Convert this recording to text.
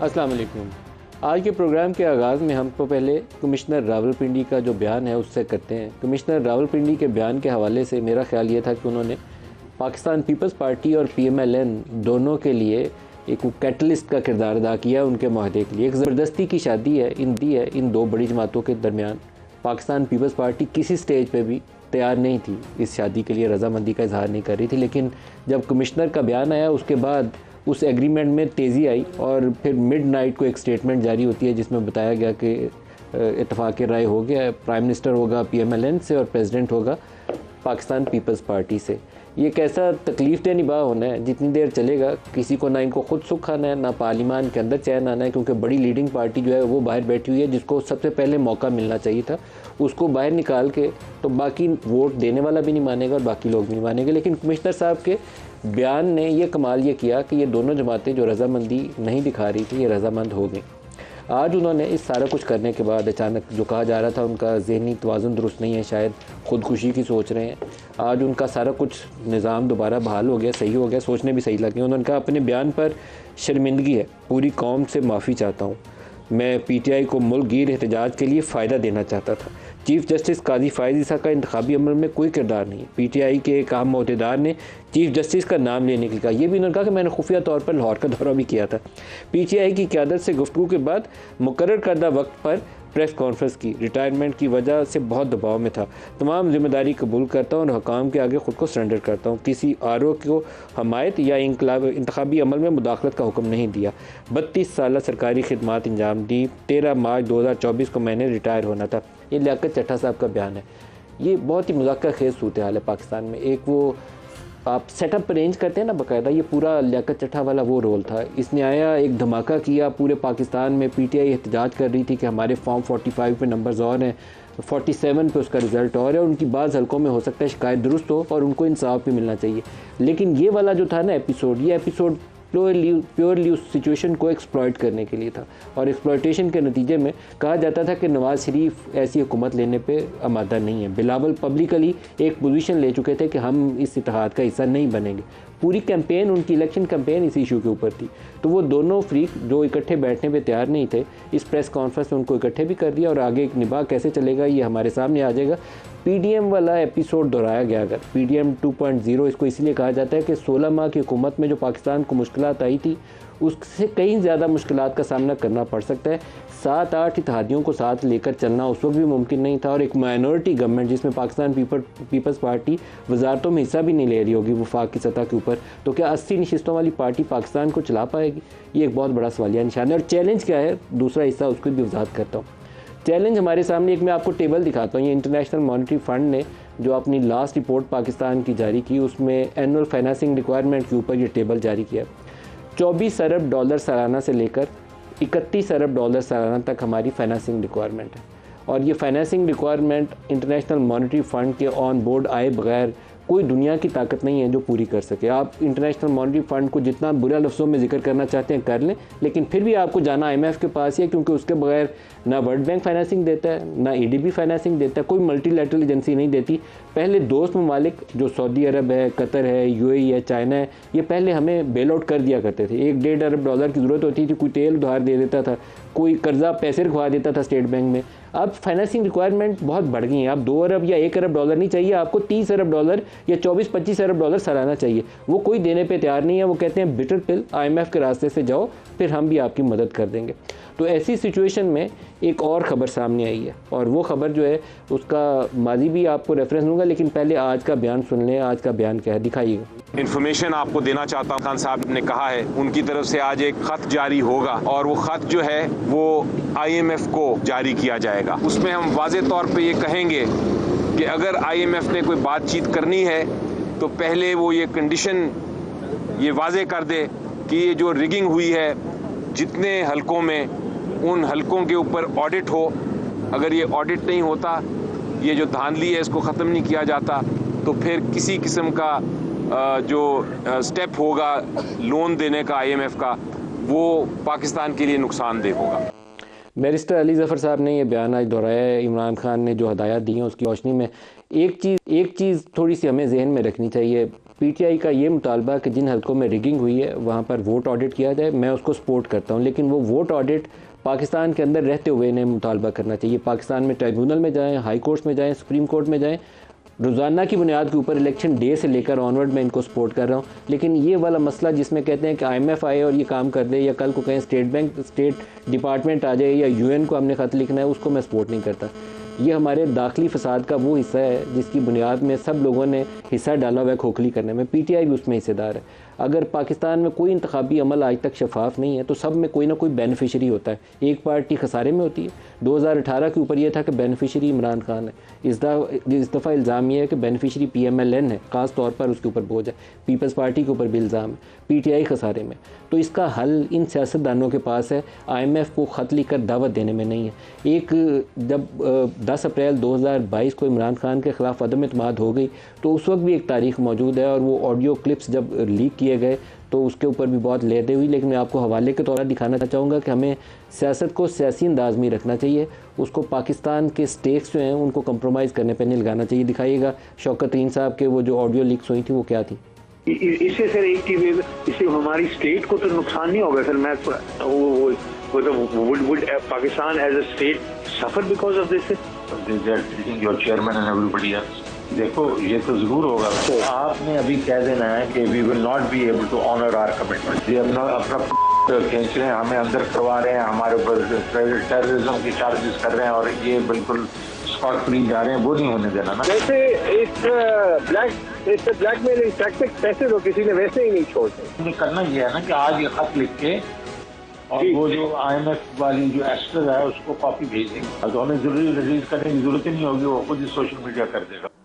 अस्सलाम वालेकुम। आज के प्रोग्राम के आगाज़ में हम तो पहले कमिश्नर रावलपिंडी का जो बयान है उससे करते हैं। कमिश्नर रावलपिंडी के बयान के हवाले से मेरा ख्याल ये था कि उन्होंने पाकिस्तान पीपल्स पार्टी और PMLN दोनों के लिए एक कैटलिस्ट का किरदार अदा किया उनके माहदे के लिए। एक ज़बरदस्ती की शादी है इन दो बड़ी जमातों के दरमियान। पाकिस्तान पीपल्स पार्टी किसी स्टेज पे भी तैयार नहीं थी, इस शादी के लिए रजामंदी का इजहार नहीं कर रही थी, लेकिन जब कमिश्नर का बयान आया उसके बाद उस एग्रीमेंट में तेज़ी आई और फिर मिडनाइट को एक स्टेटमेंट जारी होती है जिसमें बताया गया कि इत्तफाक़ राय हो गया है, प्राइम मिनिस्टर होगा PMLN से और प्रेसिडेंट होगा पाकिस्तान पीपल्स पार्टी से। ये कैसा तकलीफ़ दे निभा होना है, जितनी देर चलेगा किसी को ना इनको खुद सुख आना है ना पार्लियामान के अंदर चैन आना है, क्योंकि बड़ी लीडिंग पार्टी जो है वो बाहर बैठी हुई है जिसको सबसे पहले मौका मिलना चाहिए था। उसको बाहर निकाल के तो बाकी वोट देने वाला भी नहीं मानेगा और बाकी लोग भी नहीं मानेंगे। लेकिन कमिश्नर साहब के बयान ने ये कमाल ये किया कि ये दोनों जमातें जो रजामंदी नहीं दिखा रही थी ये रजामंद हो गई। आज उन्होंने इस सारा कुछ करने के बाद अचानक जो कहा जा रहा था उनका ज़हनी तवाज़ुन दुरुस्त नहीं है, शायद ख़ुदकुशी की सोच रहे हैं, आज उनका सारा कुछ निज़ाम दोबारा बहाल हो गया, सही हो गया, सोचने भी सही लगे। उन्होंने कहा अपने बयान पर शर्मिंदगी है, पूरी कौम से माफ़ी चाहता हूँ। मैं PTI को मुल्क गिर एहतजाज के लिए फ़ायदा देना चाहता था। चीफ जस्टिस काजी फ़ायज़ ईसा का इंतखाबी अमल में कोई किरदार नहीं है। PTI के एक अहम अहदेदार ने चीफ जस्टिस का नाम लेने के लिए कहा। ये भी उन्होंने कहा कि मैंने खुफिया तौर पर लाहौर का दौरा भी किया था। PTI की क़यादत से गुफ्तगू के बाद मुकर्रर करदा वक्त पर प्रेस कॉन्फ्रेंस की, रिटायरमेंट की वजह से बहुत दबाव में था। तमाम जिम्मेदारी कबूल करता हूँ और हुकाम के आगे ख़ुद को सरेंडर करता हूँ। किसी RO को हमायत या इंतखाबी अमल में मुदाखलत का हुक्म नहीं दिया। 32 साल सरकारी खिदमात अंजाम दी। 13 मार्च 2024 को मैंने रिटायर होना था। ये लियाकत चट्टा साहब का बयान है। ये बहुत ही मुज़क्कर खेज़ सूरत हाल है पाकिस्तान में। एक वो आप सेटअप अरेंज करते हैं ना बाकायदा, ये पूरा लियाकत चट्टा वाला वो रोल था। इसने आया, एक धमाका किया पूरे पाकिस्तान में। PTI एहतजाज कर रही थी कि हमारे फॉर्म 45 पे नंबर्स और हैं, 47 पे उसका रिज़ल्ट और है। उनकी बाज़ हलकों में हो सकता है शिकायत दुरुस्त हो और उनको इंसाफ भी मिलना चाहिए। लेकिन ये वाला जो था ना ये एपिसोड प्योरली उस सिचुएशन को एक्सप्लॉइट करने के लिए था और एक्सप्लॉइटेशन के नतीजे में कहा जाता था कि नवाज़ शरीफ ऐसी हुकूमत लेने पे आमादा नहीं है। बिलावल पब्लिकली एक पोजीशन ले चुके थे कि हम इस इत्तेहाद का हिस्सा नहीं बनेंगे। पूरी कैंपेन, उनकी इलेक्शन कैंपेन इस इशू के ऊपर थी। तो वो दोनों फ्रीक जो इकट्ठे बैठने पे तैयार नहीं थे, इस प्रेस कॉन्फ्रेंस में उनको इकट्ठे भी कर दिया और आगे एक निभा कैसे चलेगा ये हमारे सामने आ जाएगा। PDM वाला एपिसोड दोहराया गया। अगर PDM 2.0 इसको इसलिए कहा जाता है कि 16 माह की हुकूमत में जो पाकिस्तान को मुश्किलात आई थी उससे कहीं ज़्यादा मुश्किलात का सामना करना पड़ सकता है। 7-8 इत्तेहादियों को साथ लेकर चलना उस वक्त भी मुमकिन नहीं था और एक माइनॉरिटी गवर्नमेंट जिसमें पाकिस्तान पीपल्स पार्टी वजारतों में हिस्सा भी नहीं ले रही होगी वफाक की सतह के ऊपर, तो क्या 80 नशिस्तों वाली पार्टी पाकिस्तान को चला पाएगी? ये एक बहुत बड़ा सवालिया निशान है। और चैलेंज क्या है, दूसरा हिस्सा उसको भी वजाहत करता हूँ। चैलेंज हमारे सामने, एक मैं आपको टेबल दिखाता हूँ। ये इंटरनेशनल मॉनेटरी फ़ंड ने जो अपनी लास्ट रिपोर्ट पाकिस्तान की जारी की उसमें एनुअल फाइनेंसिंग रिक्वायरमेंट के ऊपर ये टेबल जारी किया। 24 अरब डॉलर सालाना से लेकर 31 अरब डॉलर सालाना तक हमारी फाइनेंसिंग रिक्वायरमेंट है और ये financing requirement international monetary fund के ऑन बोर्ड आए बगैर कोई दुनिया की ताकत नहीं है जो पूरी कर सके। आप इंटरनेशनल मॉनेटरी फ़ंड को जितना बुरा लफ्ज़ों में जिक्र करना चाहते हैं कर लें, लेकिन फिर भी आपको जाना IMF के पास ही है, क्योंकि उसके बगैर ना वर्ल्ड बैंक फाइनेंसिंग देता है ना EDB फाइनेंसिंग देता है, कोई मल्टीलैटरल एजेंसी नहीं देती। पहले दोस्त ममालिक जो सऊदी अरब है, कतर है, UAE है, चाइना है, ये पहले हमें बेल आउट कर दिया करते थे। 1-1.5 अरब डॉलर की ज़रूरत होती थी, कोई तेल उधार दे देता था, कोई कर्जा पैसे रखवा देता था स्टेट बैंक में। अब फाइनेंसिंग रिक्वायरमेंट बहुत बढ़ गई है। आप 2 अरब या 1 अरब डॉलर नहीं चाहिए, आपको 30 अरब डॉलर या 24-25 अरब डॉलर सालाना चाहिए। वो कोई देने पे तैयार नहीं है। वो कहते हैं बिटर पिल, IMF के रास्ते से जाओ, फिर हम भी आपकी मदद कर देंगे। तो ऐसी सिचुएशन में एक और ख़बर सामने आई है और वो ख़बर जो है उसका माजी भी आपको रेफरेंस दूंगा, लेकिन पहले आज का बयान सुन लें। आज का बयान क्या है, दिखाइएगा। इन्फॉर्मेशन आपको देना चाहता हूँ। खान साहब ने कहा है उनकी तरफ से आज एक खत जारी होगा और वो खत जो है वो IMF को जारी किया जाएगा। उसमें हम वाज़े तौर पे ये कहेंगे कि अगर IMF ने कोई बातचीत करनी है तो पहले वो ये कंडीशन ये वाज़े कर दे कि ये जो रिगिंग हुई है जितने हलकों में, उन हलकों के ऊपर ऑडिट हो। अगर ये ऑडिट नहीं होता, ये जो धांधली है इसको ख़त्म नहीं किया जाता, तो फिर किसी किस्म का जो स्टेप होगा लोन देने का IMF का, वो पाकिस्तान के लिए नुकसानदेह होगा। बैरिस्टर अली ज़फ़र साहब ने ये बयान आज दोहराया है। इमरान खान ने जो हदायत दी हैं उसकी रोशनी में एक चीज़ थोड़ी सी हमें जहन में रखनी चाहिए। पीटीआई का ये मुतालबा कि जिन हलकों में रिगिंग हुई है वहाँ पर वोट ऑडिट किया जाए, मैं उसको सपोर्ट करता हूँ, लेकिन वो वोट ऑडिट पाकिस्तान के अंदर रहते हुए इन्हें मुतालबा करना चाहिए। पाकिस्तान में ट्राइब्यूनल में जाएँ, हाई कोर्ट्स में जाएँ, सुप्रीम कोर्ट में जाएँ, रोज़ाना की बुनियाद के ऊपर इलेक्शन डे से लेकर ऑनवर्ड मैं इनको सपोर्ट कर रहा हूँ। लेकिन ये वाला मसला जिसमें कहते हैं कि IMF आए और ये काम कर दे, या कल को कहें स्टेट डिपार्टमेंट आ जाए, या UN को हमने ख़त लिखना है, उसको मैं सपोर्ट नहीं करता। ये हमारे दाखिली फसाद का वो हिस्सा है जिसकी बुनियाद में सब लोगों ने हिस्सा डाला हुआ है खोखली करने में। PTI भी उसमें हिस्सेदार है। अगर पाकिस्तान में कोई इंतखाबी अमल आज तक शफाफ नहीं है तो सब में कोई ना कोई बेनिफिशरी होता है। एक पार्टी खसारे में होती है। 2018 के ऊपर यह था कि बेनिफिशरी इमरान खान है। इस दफ़ा इल्ज़ाम यह है कि बेनिफिशरी PMLN है, ख़ास तौर पर उसके ऊपर बोझ है। पीपल्स पार्टी के ऊपर भी इल्ज़ाम है, PTI खसारे में। तो इसका हल इन सियासतदानों के पास है, IMF को ख़त लिख कर दावत देने में नहीं है। जब 10 अप्रैल 2022 को इमरान खान के ख़िलाफ़ अदम एतमाद हो गई तो उस वक्त भी एक तारीख मौजूद है, और वो ऑडियो क्लिप्स जब लीक किए गए तो उसके ऊपर भी बहुत लेते हुई। लेकिन मैं आपको हवाले के तौर पर दिखाना चाहूँगा कि हमें सियासत को सियासी अंदाज में रखना चाहिए, उसको पाकिस्तान के स्टेक्स जो हैं उनको कंप्रोमाइज़ करने पर नहीं लगाना चाहिए। दिखाइएगा शौकत तरीन साहब के वो जो ऑडियो लीक्स हुई थी वो क्या थी। इससे सर एक चीज, इससे हमारी स्टेट को तो नुकसान नहीं होगा सर। मैं would Pakistan as a state suffer because of this? They are treating your chairman and everybody else. देखो ये तो जरूर होगा। तो आपने अभी कह देना है कि we will not be able to honor our commitment। ये अपना खींच रहे हैं, हमें अंदर करवा रहे हैं, हमारे ऊपर टेररिज्म की चार्जेस कर रहे हैं, और ये बिल्कुल स्पॉट फ्री जा रहे हैं। वो नहीं होने देना ना। वैसे इस ब्लैकमेलिंग टैक्टिक पैसे तो किसी ने वैसे ही नहीं छोड़ते। करना ये है ना कि आज ये खत लिख के और वो जो IMF वाली जो एस्टर है उसको कॉपी भेज देंगे, तो हमें जरूरी रिलीज करने की जरूरत ही नहीं होगी, वो खुद ही सोशल मीडिया कर देगा।